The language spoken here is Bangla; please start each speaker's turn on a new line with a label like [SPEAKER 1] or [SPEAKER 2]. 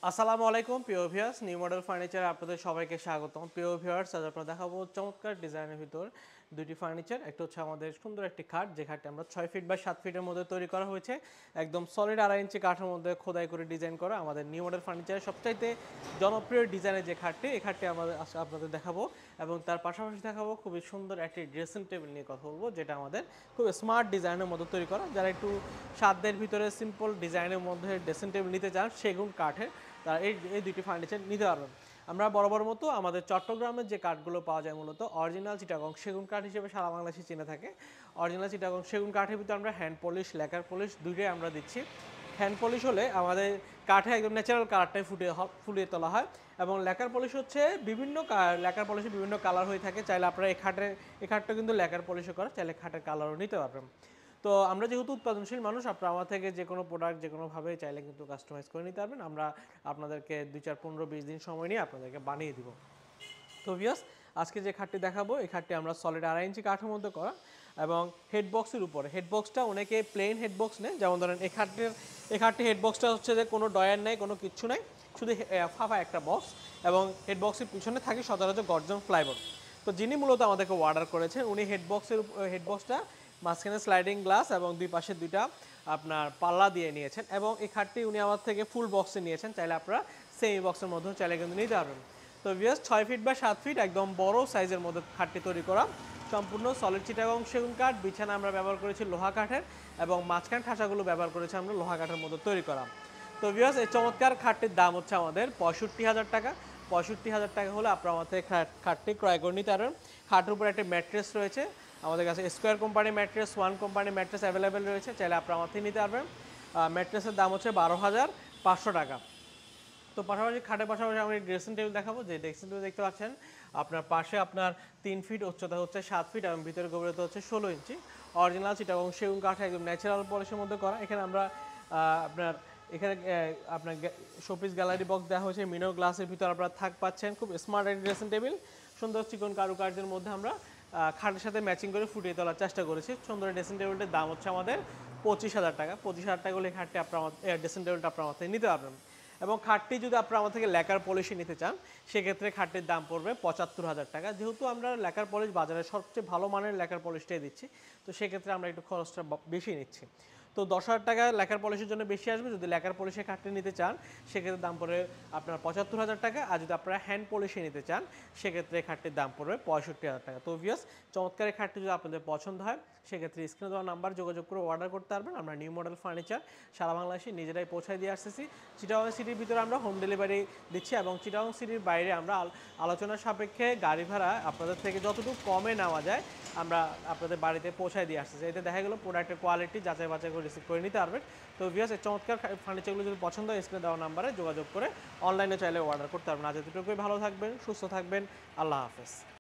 [SPEAKER 1] আসসালামু আলাইকুম প্রিয় ভিউয়ার্স, নিউ মডেল ফার্নিচারে আপনাদের সবাইকে স্বাগতম। প্রিয় ভিউয়ার্স, আজ আপনারা দেখাবো চমৎকার ডিজাইনের ভিতর দুইটি ফার্নিচার। একটা হচ্ছে আমাদের সুন্দর একটি খাট, যে খাটটি আমরা 6 ফিট বাই 7 ফিটের মধ্যে তৈরি করা হয়েছে। একদম সলিড 2.5 ইঞ্চি কাঠের মধ্যে খোদাই করে ডিজাইন করা আমাদের নিউ মডেল ফার্নিচারের সবচাইতে জনপ্রিয় ডিজাইনের যে খাটটি, এই খাটটি আমাদের আপনাদের দেখাবো। এবং তার পাশাপাশি দেখাবো খুবই সুন্দর একটি ড্রেসিং টেবিল নিয়ে কথা বলবো, যেটা আমাদের খুব স্মার্ট ডিজাইনের মধ্যে তৈরি করা। যারা একটু সাধ্যের ভিতরে সিম্পল ডিজাইনের মধ্যে ড্রেসিং টেবিল নিতে চান, সেগুন কাঠের, তারা এই দুইটি ফার্নিচার নিতে পারবেন। আমরা বরাবর মতো আমাদের চট্টগ্রামের যে কাঠগুলো পাওয়া যায় মূলত অরিজিনাল চিটাগং সেগুন কাঠ হিসেবে সারা বাংলাদেশে চিনে থাকে। অরিজিনাল চিটাগং সেগুন কাঠের ভিতরে আমরা হ্যান্ড পলিশ, লেকার পলিশ দুইটাই আমরা দিচ্ছি। হ্যান্ড পলিশ হলে আমাদের কাঠে একদম ন্যাচারাল কালারটাই ফুটিয়ে তোলা হয়, এবং লেকার পলিশ হচ্ছে লেকার পলিশে বিভিন্ন কালার হয়ে থাকে। চাইলে আপনারা এই খাটটা কিন্তু লেকার পলিশও করা, চাইলে খাটের কালারও নিতে পারবেন। তো আমরা যেহেতু উৎপাদনশীল মানুষ, আপনারা আমার থেকে যে কোনো প্রোডাক্ট যে কোনোভাবে চাইলে কিন্তু কাস্টমাইজ করে নিতে পারবেন। আমরা আপনাদেরকে 2, 4, 15, 20 দিন সময় নিয়ে আপনাদেরকে বানিয়ে দিব। তো ভিউয়ার্স, আজকে যে খাটটি দেখাবো, এই খাটটি আমরা সলিড 2.5 ইঞ্চি কাঠের মধ্যে করা, এবং হেডবক্সের উপরে। হেডবক্সটা অনেকে প্লেন হেডবক্স নেয়, যেমন ধরেন এই খাটটি হেডবক্সটা হচ্ছে যে কোনো ডয়ার নেই, কোনো কিচ্ছু নাই, শুধু ফাঁপা একটা বক্স, এবং হেডবক্সের পিছনে থাকে সচরাচর গর্জন প্লাইবোর্ড। তো যিনি মূলত আমাদেরকে অর্ডার করেছেন, উনি হেডবক্সটা মাঝখানে স্লাইডিং গ্লাস এবং দুই পাশে দুইটা আপনার পাল্লা দিয়ে নিয়েছেন, এবং এই খাটটি উনি আমার থেকে ফুল বক্সে নিয়েছেন। চাইলে আপনারা সেমি বক্সের মধ্যেও চাইলে কিন্তু নিতে পারবেন। তো ভিউয়ার্স, 6 ফিট বা 7 ফিট একদম বড় সাইজের মধ্যে খাটটি তৈরি করা, সম্পূর্ণ সলিড চিটাগং সেগুন কাঠ। বিছানা আমরা ব্যবহার করেছি লোহা কাঠের, এবং মাঝখান ঠাসাগুলো ব্যবহার করেছি আমরা লোহা কাঠের মধ্যে তৈরি করা। তো ভিউয়ার্স, এই চমৎকার খাটটির দাম হচ্ছে আমাদের 65,000 টাকা। 65,000 টাকা হলে আপনারা আমাদের থেকে খাটটি ক্রয় করে নিতে পারবেন। খাটের উপর একটি ম্যাট্রেস রয়েছে, আমাদের কাছে square company mattress, one company mattress available রয়েছে, চাইলে আপনারা আমার থেকে নিতে পারবেন। ম্যাট্রেসের দাম হচ্ছে 12,500 টাকা। তো পাশাপাশি খাটের পাশাপাশি আমি ড্রেসিং টেবিল দেখাবো। যে ড্রেসিং টেবিল দেখতে পাচ্ছেন, আপনার পাশে আপনার 3 ফিট, উচ্চতা হচ্ছে 7 ফিট, এবং ভিতরে গভীরতা হচ্ছে 16 ইঞ্চি। অরিজিনাল চিটাগং সেগুন কাঠে একদম ন্যাচারাল পলিশের মধ্যে করা। এখানে আমরা আপনার আপনার শোপিস গ্যালারি বক্স দেওয়া হয়েছে, মিনো গ্লাসের ভিতর আপনারা পাচ্ছেন। খুব স্মার্ট একটি ড্রেসিং টেবিল, সুন্দর চিকন কারুকার্যের মধ্যে আমরা খাটের সাথে ম্যাচিং করে ফুটিয়ে তোলার চেষ্টা করেছি। সুন্দর ড্রেসিং টেবিলটির দাম হচ্ছে আমাদের 25,000 টাকা। 25,000 টাকা হলে খাটটি আপনার ড্রেসিং টেবিলটা আপনার আমার থেকে নিতে পারবেন। এবং খাটটি যদি আপনারা আমার থেকে লেকার পলিশে নিতে চান, সেক্ষেত্রে খাটটির দাম পড়বে 75,000 টাকা। যেহেতু আমরা লেকার পলিশ বাজারে সবচেয়ে ভালো মানের লেকার পলিশটাই দিচ্ছি, তো সেক্ষেত্রে আমরা একটু খরচটা বেশি নিচ্ছি। তো 10,000 টাকা লেকার পলিশের জন্য বেশি আসবে। যদি লেকার পলিশে খাটটি নিতে চান, সেক্ষেত্রে দাম পড়বে আপনার 75,000 টাকা। আর যদি আপনারা হ্যান্ড পলিশে নিতে চান, সেক্ষেত্রে খাটটির দাম পড়বে 65,000 টাকা। তো ভিউয়ার্স, চমৎকার এই খাটটি যদি আপনাদের পছন্দ হয়, সেক্ষেত্রে স্ক্রিনে দেওয়া নাম্বার যোগাযোগ করে অর্ডার করতে পারবেন। আমরা নিউ মডেল ফার্নিচার সারা বাংলাদেশে নিজেরাই পৌঁছায় দিয়ে আসতেছি। চিটাগং সিটির ভিতরে আমরা হোম ডেলিভারি দিচ্ছি, এবং চিটাগং সিটির বাইরে আমরা আলোচনার সাপেক্ষে গাড়ি ভাড়া আপনাদের থেকে যতটুকু কমে নেওয়া যায় আমরা আপনাদের বাড়িতে পৌঁছায় দিয়ে আসতেছি। এতে দেখা গেলো প্রোডাক্টের কোয়ালিটি যাচাই বাছাই করে রিসিভ করে নিতে পারবেন। তো ভিউয়ার্স, এই চমৎকার ফার্নিচারগুলো যদি পছন্দ হয়, স্ক্রিনে দেওয়া নাম্বারে যোগাযোগ করে অনলাইনে চাইলে অর্ডার করতে পারবেন। আজ এতটুকুই, ভালো থাকবেন, সুস্থ থাকবেন, আল্লাহ হাফেজ।